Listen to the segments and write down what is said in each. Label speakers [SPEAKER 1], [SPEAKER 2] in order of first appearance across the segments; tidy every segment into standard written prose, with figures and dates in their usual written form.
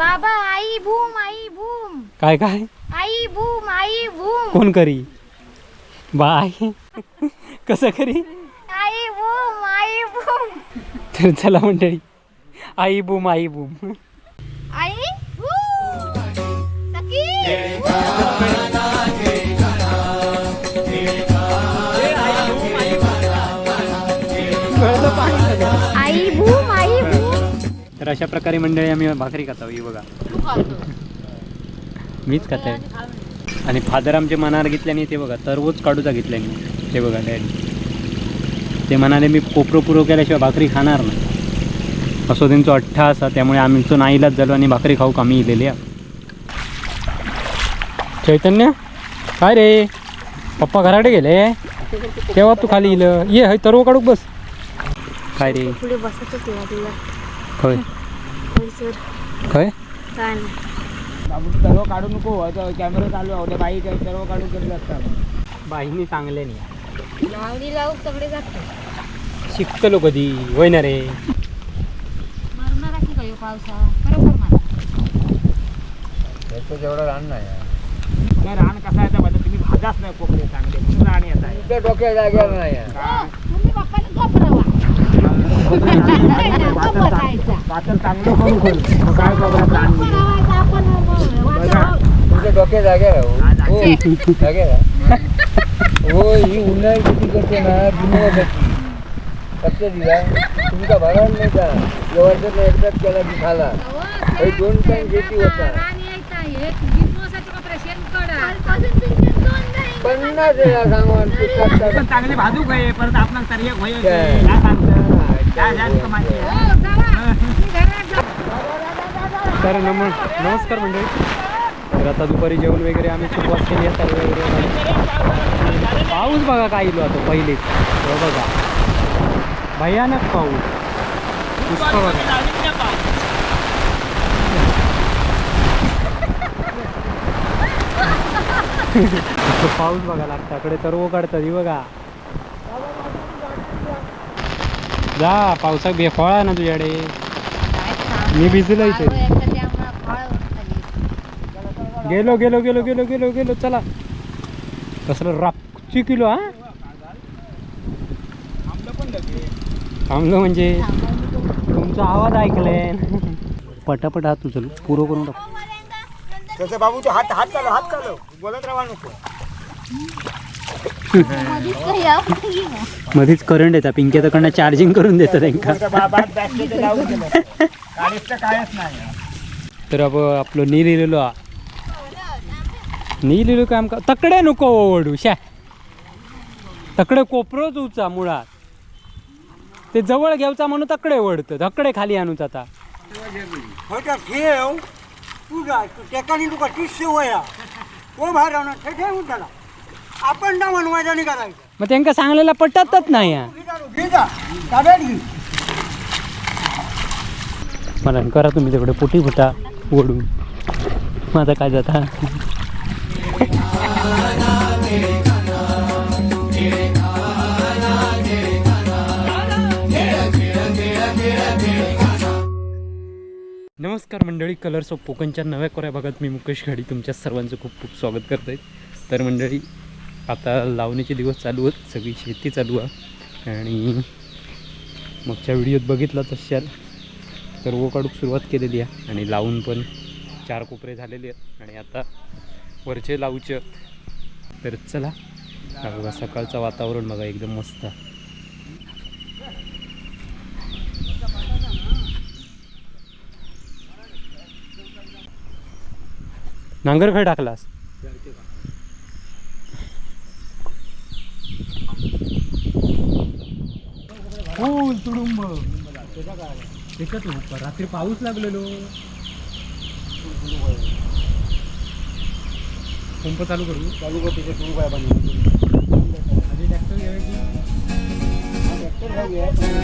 [SPEAKER 1] बाबा आई बूम आई बूम.
[SPEAKER 2] काय काय
[SPEAKER 1] आई बूम.
[SPEAKER 2] कोण करी बाय कसं करी
[SPEAKER 1] आई बूम.
[SPEAKER 2] तर चला मंडळी आई बूम
[SPEAKER 1] आई बूम. सखी. आई बूम.
[SPEAKER 2] तर अशा प्रकारे मंडळी आम्ही भाकरी खातो ही बघा मीच खाते आणि फादर आमचे मनावर घेतल्याने ते बघा तरवूच काढूचा घेतल्याने ते बघा डॅडी ते म्हणाले मी कोपरो पुरो केल्याशिवाय भाकरी खाणार ना असं त्यांचं अठ्ठा असा त्यामुळे आमचं नाईलाच झालो आणि भाकरी खाऊ कमी इलेली चैतन्य काय रे पप्पा घराकडे गेले तेव्हा तू खाली इलं ये हय तरव काढूक बस काय रे
[SPEAKER 1] पुढे बसायचं तुला
[SPEAKER 2] खय खय
[SPEAKER 3] सर्व काढू नको कॅमेरा चालू आहे बाई सर्व काढून करत असतात
[SPEAKER 2] बाईंनी चांगले नाही
[SPEAKER 1] लावणी लावून सगळे जातात
[SPEAKER 2] शिकतलो कधी होय ना रे
[SPEAKER 1] मरणार की काय पावसा बरोबर
[SPEAKER 3] याचं जेवढं रान नाही रान कसा येतं म्हणजे तुम्ही भाजाच नाही कोपरे चांगले रान येत आहे डोक्या जागेवर नाही
[SPEAKER 1] तुम्ही बाप्पाला गप्प
[SPEAKER 3] पातळ चांगलं करून करू काय तुमच्या डोक्या जागेवर हो ही उन्हाळी किती करते ना बिनवासाठी लक्ष दिला तुम्ही का बघायला नाही का जवळच एकदाच केला की खाला 2 टाइम शेती होता 50 वेळा सांगून चांगली भाजूक आहे परत आपला तरी
[SPEAKER 2] तर नमस्कार मंडळी तर आता दुपारी जेवण वगैरे आम्ही सुरुवात केली आहे सर्व वगैरे पाऊस बघा काय इलो आता पहिलेच बघा भयानक पाऊस पुष्कळ बघा पाऊस बघा लागतं इकडे सर्व काढतात ही बघा जा पावसात बेफळा ना तुझ्याकडे मी भिजलो इथे गेलो गेलो गेलो गेलो गेलो गेलो चला कसलं रापची किलो हा थांबलो म्हणजे तुमचा आवाज ऐकलाय पटापट हात उचल पुरं करून टाक
[SPEAKER 3] तसं बाबू तू हात चालव बोलत राहा नको
[SPEAKER 2] मध्येच करंट येतात पिंक्या तकडनं चार्जिंग करून देतात त्यांना
[SPEAKER 3] कायच नाही
[SPEAKER 2] तर अब आपलं नी लिहिलेलो काम का तकडे नको ओढू शा तकडे कोपरोच उचा मुळात ते जवळ घ्यायचा म्हणून तकडे ओढतं तकडे खाली आणूच आता
[SPEAKER 3] ठेव तू जा टेकानी तुका 30 वया तो बाहेर राहणार ते ठेवून त्याला आपण ना मनवायचं नाही करायचं
[SPEAKER 2] मग त्यांना सांगलेला पटतच नाही मला करा तुम्ही तिकडे पोटी फुटा ओढून माझा काय जाता नमस्कार मंडळी कलर्स ऑफ कोकणच्या नव्या कोऱ्या भागात मी मुकेश घाडी तुमच्या सर्वांचं खूप खूप स्वागत करत आहे तर मंडळी आता लावणीचे दिवस चालू आहेत सगळी शेती चालू आहे आणि मागच्या व्हिडिओत बघितलं तशाल तर वो काढूक सुरुवात केलेली आहे आणि लावून पण 4 कोपरे झालेले आहेत आणि आता वरचे लावूचे तर चला बघा सकाळचं वातावरण बघा एकदम मस्त नांगर खय टाकलास फुल तुडुंब त्याच्यात रात्री पाऊस लागलेलो पंप चालू कर तिथे सुरू काय बनवून ट्रॅक्टर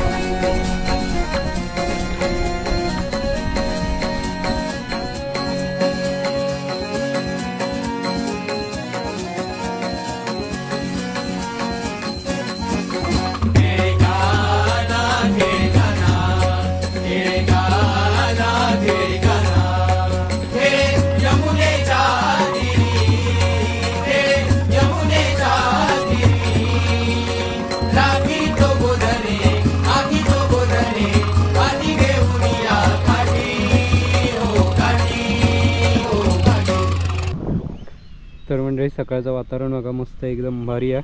[SPEAKER 2] तर म्हणजे सकाळचं वातावरण बघा मस्त एकदम भारी आहे.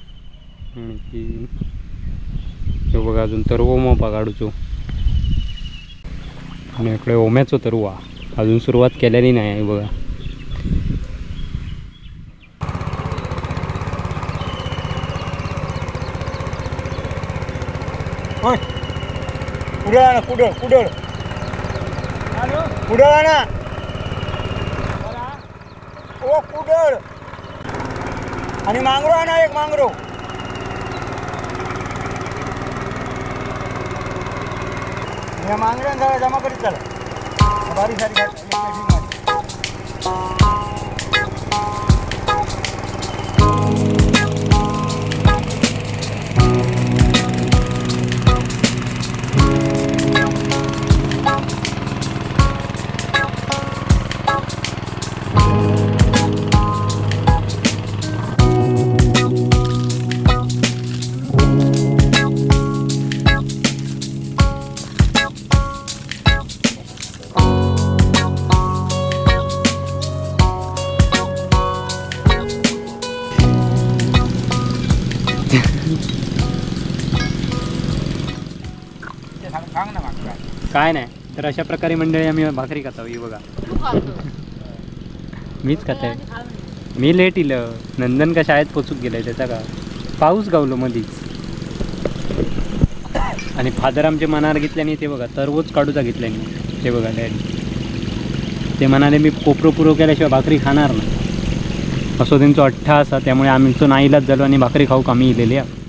[SPEAKER 2] आणि की हे बघा अजून तरवो मोपा काढूचो आणि इकडे ओम्याचो तरवा अजून सुरुवात केलेली नाही आहे बघा.
[SPEAKER 3] कुडळ कुडळ कुडळ कुडळ ना ओ कुडळ आणि मांगरो आणा एक मांगरो. या मांगऱ्यांना जमा करीत चला बारीक सारी सांग ना मागच्या.
[SPEAKER 2] काय नाही तर अशा प्रकारे मंडळी आम्ही भाकरी खातो. ही बघा मीच खात आहे. मी लेट इलं नंदन का शाळेत पोचूक गेलाय त्याचा का पाऊस गावलो मधीच. आणि फादर आमचे मनावर घेतल्याने ते बघा तरवोच काढूचा घेतल्याने ते बघा डॅडी ते म्हणाले मी कोपरो पुरो केल्याशिवाय भाकरी खाणार ना असं त्यांचं अठ्ठा असा. त्यामुळे आमचं नाईलाज झालो आणि भाकरी खाऊ आम्ही इलेली आहे.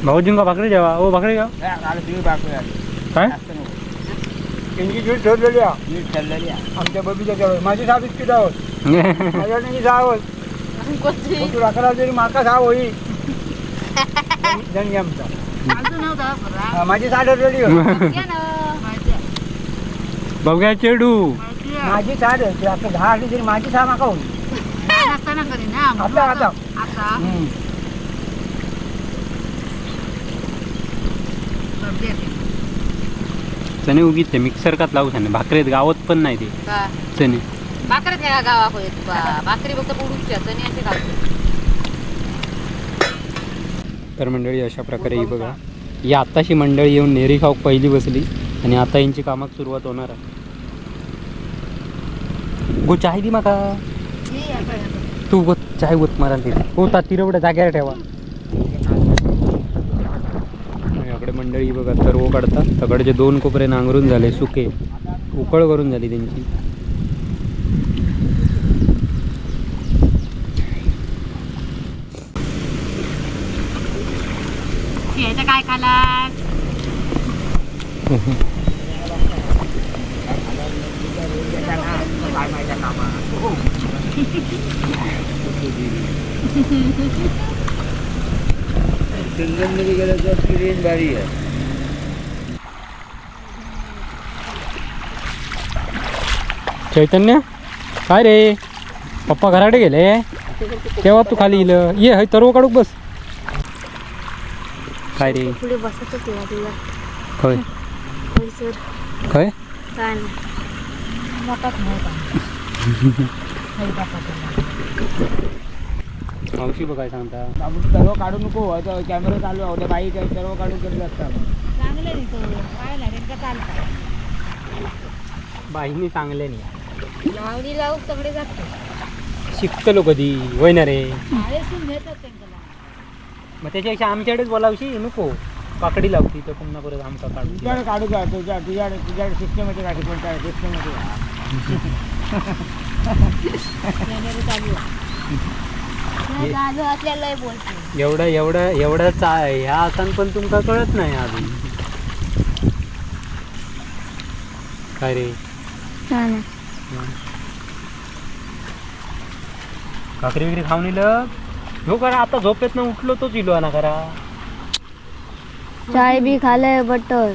[SPEAKER 2] भाऊजींका भाकरी द्यावा. ओ भाकरी घ्या काय
[SPEAKER 3] त्यांची वीट ठरलेली आहे. वीट ठरलेली आहे आमच्या बगीच्याच्या माझी 6 बिस्किट आहोत माझ्याकडे 6 आहोत तू राखला तरी माका 6 होई जण आमचा माझी 6 ठरलेली
[SPEAKER 2] बघा चेडू
[SPEAKER 3] माझी 6 ठरली आता 10 आली तरी माझी 6 माका होई आता आता
[SPEAKER 2] चणे उगीच ते मिक्सर कात लावू सांग भाकरीत गावात पण नाही ते चणे
[SPEAKER 1] भाकरीत काय गावा होत भाकरी फक्त पुढूच्या चण्याचे घालतो.
[SPEAKER 2] तर मंडळी अशा प्रकारे ही बघा ही आताशी मंडळी येऊन नेरी खाऊक पहिली बसली आणि आता यांची कामाक सुरुवात होणार आहे. गो चाय दी माका तू गो चाय गोत मारा तिथे हो ता तिरवड्या जाग्यावर ठेवा. याकडे मंडळी बघा तरवो काढतात. तकडचे 2 कोपरे नांगरून झाले सुके उकळ करून झाली त्यांची.
[SPEAKER 1] काय खालास
[SPEAKER 3] सिंगलमध्ये गेलं तर ट्रेन भारी आहे.
[SPEAKER 2] चैतन्य काय रे पप्पा घराकडे गेले तेव्हा तू खाली इलं ये हय तरव काढूक बस. काय रे
[SPEAKER 1] पुढे बसत होते
[SPEAKER 2] खय
[SPEAKER 1] सर
[SPEAKER 2] खय
[SPEAKER 1] काय नाही
[SPEAKER 2] मावशी बघाय सांगता
[SPEAKER 3] सर्व काढू नको कॅमेरा चालू आहे उद्या बाईक आहे सर्व काढून करत असतात.
[SPEAKER 1] चांगले नाही तो पाहायला त्यांचा चालता
[SPEAKER 2] बाईंनी चांगले नाही
[SPEAKER 1] लावणी लावून सगळे जातो
[SPEAKER 2] शिकतलो कधी होय ना रे.
[SPEAKER 1] शाळेतून नेतात त्यांना
[SPEAKER 2] मग त्याच्यापेक्षा आमच्याकडेच बोलावशी नको काकडी लावती तर पुन्हा परत आमका काढू
[SPEAKER 3] तुझ्याकडे काढू का तुझ्याकडे सिस्टममध्ये काढू पण काय सिस्टममध्ये
[SPEAKER 1] चालू असल्याला बोलतो
[SPEAKER 2] एवढं ह्या आसान पण तुमका कळत नाही अजून काय रे. काकरी वगैरे खाऊन इलं हो करा आता झोपेत ना उठलो तोच इलो ना करा.
[SPEAKER 1] चाय भी खाले बटर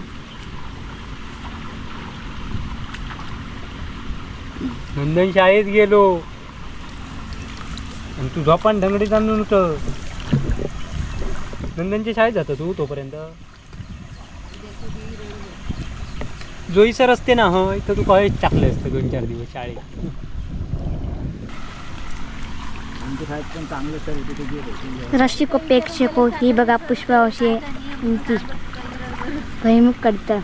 [SPEAKER 2] नंदन शाळेत गेलो आणि तू झोपान ढंगडी तांदून होत. नंदनच्या शाळेत जातो तू तोपर्यंत जोईसर असते ना हो इथं तू कॉलेज टाकले असते 2-4 दिवस शाळेत.
[SPEAKER 4] रशी को प्रेक्षको ही बघा पुष्पावशी ती भैमुख काढता.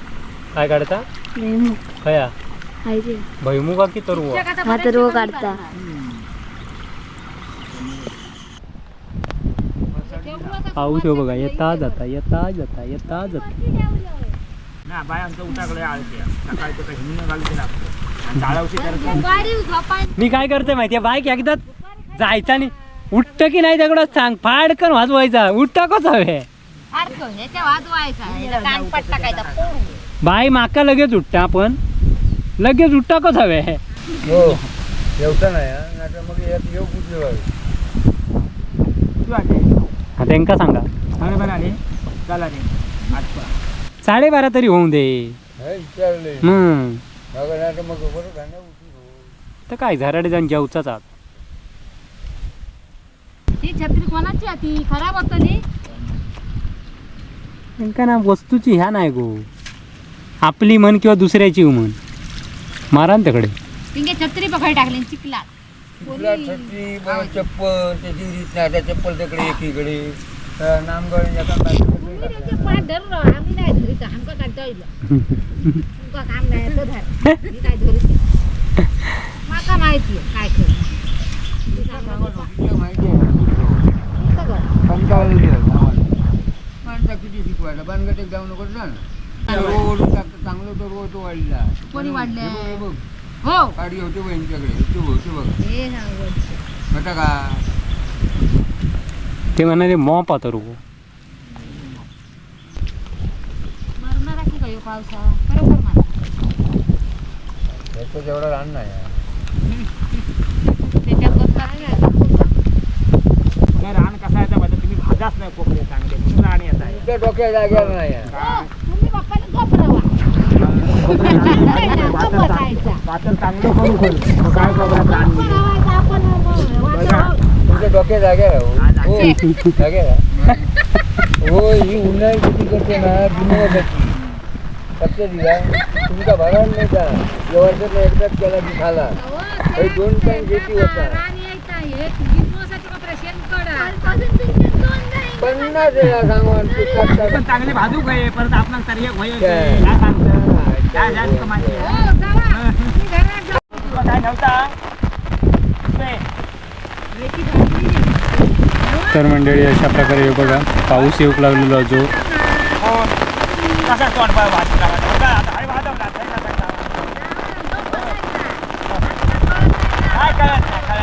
[SPEAKER 2] काय काढता
[SPEAKER 4] भैमुख
[SPEAKER 2] खया
[SPEAKER 4] आहे ते
[SPEAKER 2] भैमुगा की तरुवा
[SPEAKER 4] हा तर रो काढता.
[SPEAKER 2] पाऊस हो बघा येता जाता येता जाता येता जाता. मी काय करते माहितीये बाईक एकदा जायचा नाही उठत की नाही दगड सांग फाडकन वाजवायचा उठता कसा हवे बाई माका लगेच उठता आपण लगेच उठता कसा हवे
[SPEAKER 3] हो जेवता नाही हा. नाहीतर मग यात येऊ कुठले बाबा
[SPEAKER 2] हा त्यांका सांगा 12:30 तरी होऊन दे
[SPEAKER 3] विचारले नाहीतर मग बरं गाणं उठलो.
[SPEAKER 2] तर काय झराडे जाऊन जेवचाच आत.
[SPEAKER 1] ती छत्री कोणाची आहे ती खराब होतली.
[SPEAKER 2] त्यांका ना वस्तूची ह्या नाही गो आपली म्हण किंवा दुसऱ्याची म्हण मारा ना तिकडे.
[SPEAKER 1] पिंगे छत्री पकड टाकली चिखलात.
[SPEAKER 3] तुला छत्री बरं चप्पल त्याची रीत नाही त्या चप्पल तिकडे एकीकडे नामगड
[SPEAKER 1] पाठ धरून आम्ही नाही धरीत आमका काढता येईल तुमका काम नाही तर धर मी काय धरीत माका माहिती काय कर
[SPEAKER 3] माहिती आहे किती शिकवायला बांधगट जाऊ नको ना रोड चांगलं तर रोड वाढला
[SPEAKER 1] कोणी वाढले
[SPEAKER 3] बघ
[SPEAKER 1] हो
[SPEAKER 3] गाडी होती बहिणीच्याकडे बघ
[SPEAKER 1] हे सांगत
[SPEAKER 3] होता का
[SPEAKER 2] ते म्हणाले मॉ पातरू
[SPEAKER 1] मरणार की काय पावसा बरोबर मार
[SPEAKER 3] त्याचं जेवढं रान नाही
[SPEAKER 1] त्याच्यात बसणार
[SPEAKER 5] काय रान कसा आहे तर तुम्ही भाजाच नाही कोकणे चांगले म्हणून रान येत आहे.
[SPEAKER 3] तुमच्या डोक्या जागेवर नाही
[SPEAKER 1] तुम्ही बाप्पाला गपरावा बसायचा
[SPEAKER 5] वाचन चांगलं करू करू काय खबर रान
[SPEAKER 3] तुमच्या डोक्या जागेवर हो जागेवर हो ही उन्हाळी किती करते ना बिनवासाची फक्त दिला तुम्ही का बघायला नाही का जवळचं एकदाच केला की खाला 2 टाइम शेती होता 50 वेळा सांगून
[SPEAKER 5] पण चांगले भाजू गए परत आपला तरी एक होय काय सांगतं काय जास्त कमायचे काय नव्हता
[SPEAKER 2] तर मंडळी अशा प्रकारे हे बघा पाऊस येऊ लागलेला जो
[SPEAKER 5] कसा तोंड भाजू लागला आता हळी भाजवला काय कळत नाही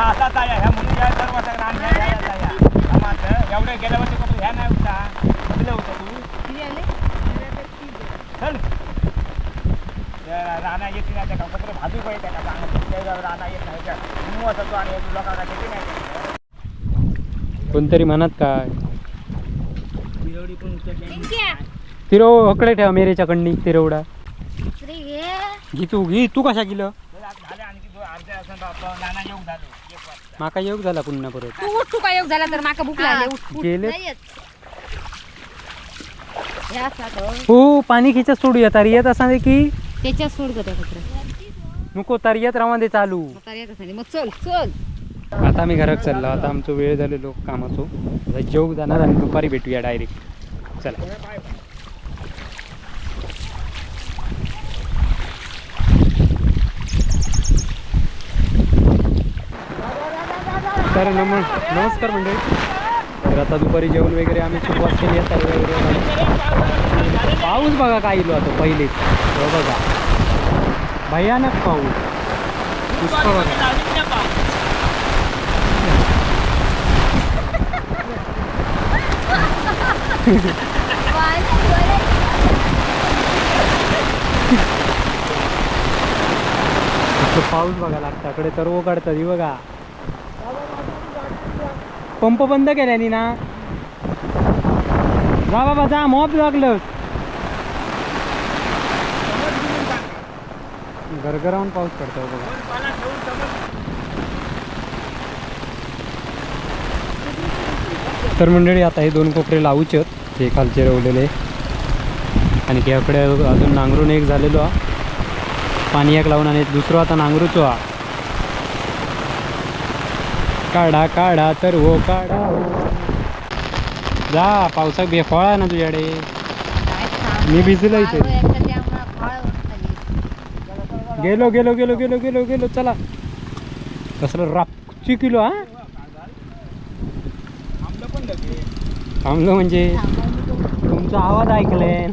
[SPEAKER 5] असाच आहे ह्या मुली या सर्व रान ह्या एवढे गेल्या वर्षी कपडे ह्या नाही होता दिलं होतं तू चल राणा येते नाही त्या कपडे भाजू पाहिजे त्या राणा येत नाही त्या असतो आणि लोकांना किती नाही
[SPEAKER 2] कोणतरी म्हणत काय
[SPEAKER 5] तिरवडी पण उचलली
[SPEAKER 2] तिरो हकडे ठेवा मेरेच्या कडनी तिरवडा घे तू कशा गेलं
[SPEAKER 5] झाले आणखी अर्ध्या असं नाना येऊन झालो
[SPEAKER 2] माका योग झाला पुन्हा परत
[SPEAKER 1] तू उठ तू काय योग झाला तर माका भूक लागली उठ
[SPEAKER 2] गेले
[SPEAKER 1] या साधं
[SPEAKER 2] हो पाणी खिचत सोडूया तारियात असा दे की
[SPEAKER 1] त्याच्यात सोड का त्या कपडे
[SPEAKER 2] नको तारियात रावा दे चालू
[SPEAKER 1] आता येत असं मग चल चल
[SPEAKER 2] आता आम्ही घरात चाललो आता आमचं वेळ झालेलो कामाचो आता जेवू जाणार आणि दुपारी भेटूया डायरेक्ट चला. तर नमस्कार मंडळी. तर आता दुपारी जेवण वगैरे आम्ही सुरुवात केली आहे सर्व वगैरे. पाऊस बघा काय इलो आता पहिलेच हो बघा भयानक पाऊस पुष्प बघा. पाऊस बघा लागताकडे तर ओ काढतात ही बघा पंप बंद केल्यानी ना जा बाबा जा मॉप लागलं गरगरावून पाऊस पडतो बघा. तर मंडळी आता हे 2 कोपरे लावूचे आहेत ते खालचे रवलेले आणि त्याकडे अजून नांगरून एक झालेलो हा. पाणी एक लावून आणि दुसरं आता नांगरूचो हा. काढा काढा तर हो काढा हो. जा पावसाक बेफाळा ना तुझ्याकडे. मी भिजलो इथे. गेलो गेलो गेलो गेलो गेलो गेलो चला. कसलं रापची किलो हा. थांबलो म्हणजे तुमचा आवाज ऐकलाय.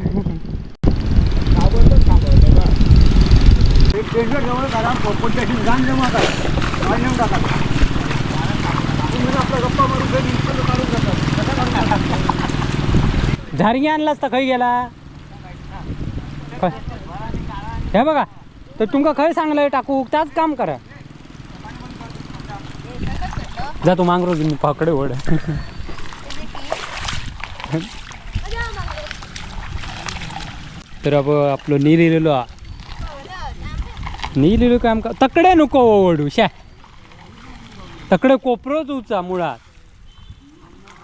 [SPEAKER 2] झारी आणलास तर खै गेला हे बघा. तर तुमका खय सांगलंय टाकू त्याच काम करा. जा तू मांगरो मी पाकडे ओढ. तर अब आपलं नी लिहिलेलो हा. नी लिहिलो काम का तकडे नको ओढू शा. तकडे कोपरोच उचा मुळात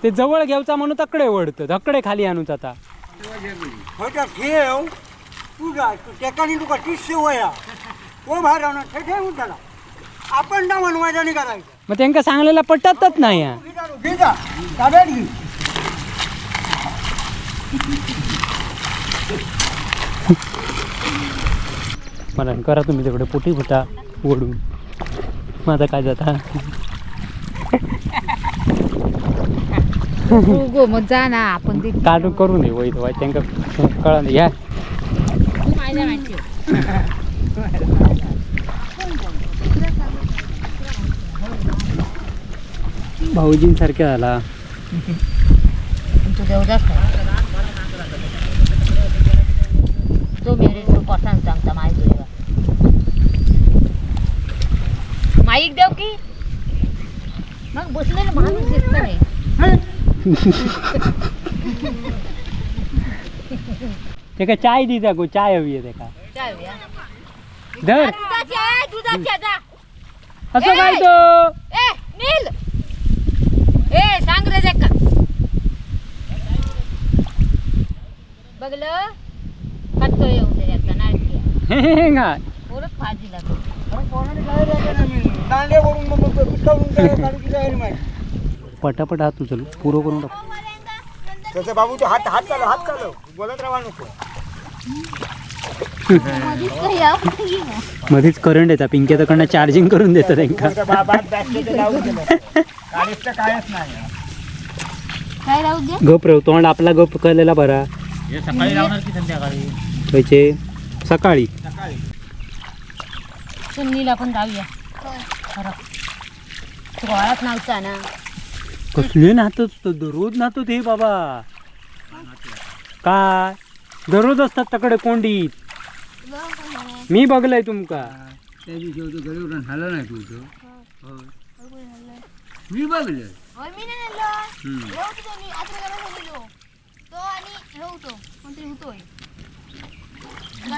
[SPEAKER 2] ते जवळ घेवचा म्हणून तकडे ओढतं. तकडे खाली आणूच आता.
[SPEAKER 3] आपण ना म्हणवायचा नाही करायचं.
[SPEAKER 2] मग त्यांना सांगलेला पटतच नाही हा. मला करा तुम्ही तिकडे पोटी फुटा ओढून. माझा काय जाता
[SPEAKER 1] गो मग जा ना आपण ते
[SPEAKER 2] काढून करू नये वाईट वाईट त्यांना कळा नाही या.
[SPEAKER 1] माझ्या माहिती
[SPEAKER 2] भाऊजींसारखे झाला.
[SPEAKER 1] तू देवदास तो मेरे तो पसंत सांगता माहिती तुझ्या माईक देव की मग बसलेलं माणूस दिसत नाही.
[SPEAKER 2] ते का चाय दी गो चाय हवी आहे का धर असं काय तो
[SPEAKER 1] ए नील ए सांग रे देख बघलं कट्टो येऊन दे याचा नाटकी परत फाजीला तो
[SPEAKER 2] पटापट हात उचल पुरो करून टाक.
[SPEAKER 3] तसं बाबू तो हात हात चालव बोलत राहा नको.
[SPEAKER 2] मध्येच करंट येतात. पिंक्या तकडनं चार्जिंग करून देतात त्यांना.
[SPEAKER 3] कायच नाही.
[SPEAKER 4] काय राहू दे.
[SPEAKER 2] गप रव तोंड आपला गप केलेला बरा.
[SPEAKER 5] सकाळी लावणार की संध्याकाळी
[SPEAKER 2] पैसे सकाळी
[SPEAKER 1] सुनीला पण जाऊया खरं तू घरात नव्हता ना.
[SPEAKER 2] कसले नातच दररोज नातो ते बाबा. काय दररोज असतात तकडे कोंडीत. मी बघलंय तुमका
[SPEAKER 3] त्या दिवशी होतो घरी झालं नाही तुझं. मी बघलं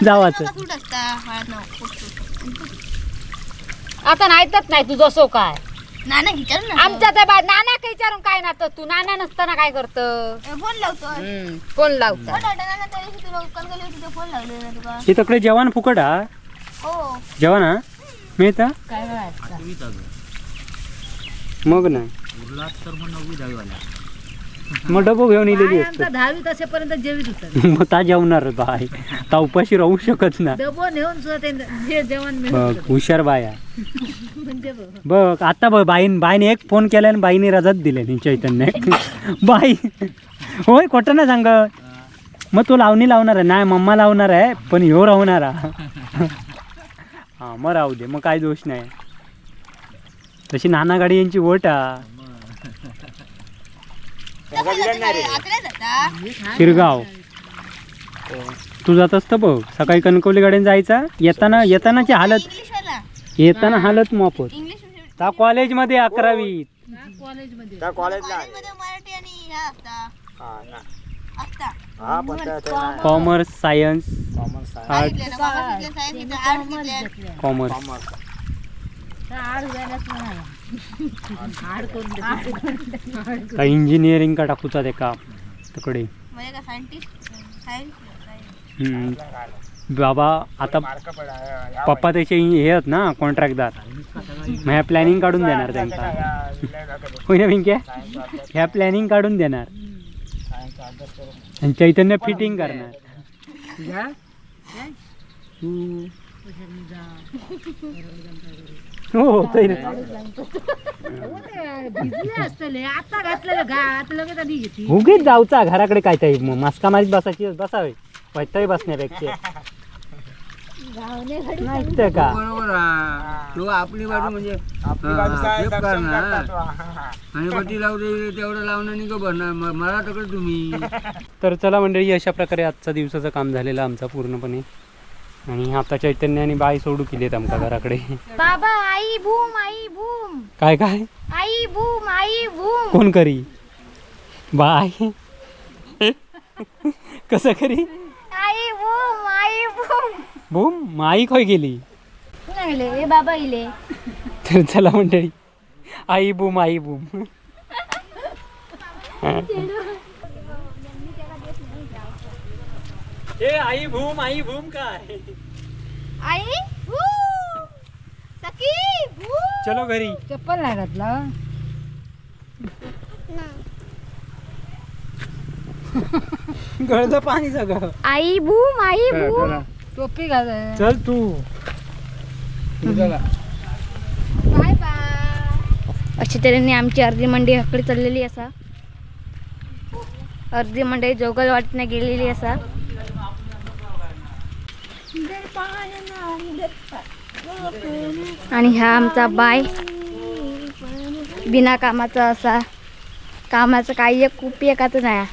[SPEAKER 2] जावाचं.
[SPEAKER 1] आता नाहीतच नाही तुझं सो काय
[SPEAKER 4] नाना विचारू ना.
[SPEAKER 1] आमच्या त्या नाना काही विचारून काय ना तर तू नाना नसताना काय करत
[SPEAKER 4] फोन लावतो.
[SPEAKER 1] फोन लावता
[SPEAKER 4] फोन लावले ना तुका.
[SPEAKER 2] हे तकडे जेवण फुकट हा.
[SPEAKER 4] हो
[SPEAKER 2] जेवण हा मिळतं
[SPEAKER 1] काय वेळा
[SPEAKER 2] मग नाही
[SPEAKER 5] उरलात तर मग 9वी 10वी वाला.
[SPEAKER 2] मग डबो घेऊन इलेली असतो.
[SPEAKER 1] आमचा 10वी तसेपर्यंत जेवीत होता
[SPEAKER 2] मग ता जेवणार बाय. ता उपाशी राहू शकत ना.
[SPEAKER 1] डबो नेऊन सुद्धा ते जे जेवण
[SPEAKER 2] बघ
[SPEAKER 1] मिळत
[SPEAKER 2] हुशार बाया.
[SPEAKER 1] म्हणजे
[SPEAKER 2] बघ आता बघ बाईने एक फोन केला आणि बाईने रजत दिले नाही चैतन्य. बाई होय खोटं ना सांग. मग तो लावणी लावणार आहे नाही मम्मा लावणार आहे पण ह्यो राहणार हा मग राहू दे मग काय दोष नाही. तशी नाना गाडी यांची वोट हा. शिरगाव तू जात असतं बघ सकाळी कणकवली गाड्याने जायचा. येतानाची हालत येताना हालत मोफत. त्या कॉलेजमध्ये 11वी
[SPEAKER 1] कॉलेजमध्ये
[SPEAKER 3] कॉलेजला
[SPEAKER 4] मराठी आणि ह्या असता.
[SPEAKER 2] Commerce science art commerce. Engineering का टाकूचा ते का तिकडे
[SPEAKER 4] म्हणजे का सायंटिस्ट सायन्स
[SPEAKER 2] हम्म. बाबा आता
[SPEAKER 5] मार्क पडा
[SPEAKER 2] पप्पा त्याचे हे आहेत ना कॉन्ट्रॅक्टदार, मग ह्या प्लॅनिंग काढून देणार त्यांना. होय ना पिंक्या, ह्या प्लॅनिंग काढून देणार आणि चैतन्य फिटिंग करणार. हो होतंय ना.
[SPEAKER 1] भिजले असतले आता घातलेलं घात लगेच आधी घेते.
[SPEAKER 2] उगीच जाऊचा घराकडे काय तरी मास्का मारीत बसायची बसावे वैतरी बसण्यापेक्षा नाही तर का.
[SPEAKER 3] बरोबर आहे. तो आपली बाजू म्हणजे
[SPEAKER 5] आपली बाजू काय
[SPEAKER 3] शेप
[SPEAKER 5] सक्षम
[SPEAKER 3] करणार
[SPEAKER 5] करतात तो. हा.
[SPEAKER 3] आणि पट्टी लावू दे तेवढं लावणं नाही का भरणार मला तकडे तुम्ही.
[SPEAKER 2] तर चला मंडळी, अशा प्रकारे आजचा दिवसाचं काम झालेलं आमचा पूर्णपणे. आणि आता चैतन्य आणि बाई सोडू केलीत आमच्या घराकडे.
[SPEAKER 4] बाबा आई बूम आई बूम
[SPEAKER 2] काय काय
[SPEAKER 4] आई बूम
[SPEAKER 2] कोण करी बाय कसं करी
[SPEAKER 4] आई बूम
[SPEAKER 2] बूम माई खय गेली.
[SPEAKER 4] ए बाबा इले
[SPEAKER 2] तर चला मंडळी, आई बूम आई बूम. आई बूम काय
[SPEAKER 4] आई बूम सखी बूम
[SPEAKER 2] चलो घरी.
[SPEAKER 1] चप्पल नाही घातलं.
[SPEAKER 2] गळलं पाणी सगळं.
[SPEAKER 4] आई बूम
[SPEAKER 1] टोपी घाल.
[SPEAKER 2] चल तू.
[SPEAKER 4] Bye bye. अशा तऱ्हेने आमची अर्धी मंडई हकडे चाललेली असा, अर्धी मंडई जोगलवाडीने गेलेली असा. आणि हा आमचा बाय बिना कामाचा असा, कामाचं काही एक उपयोगाचं नाही.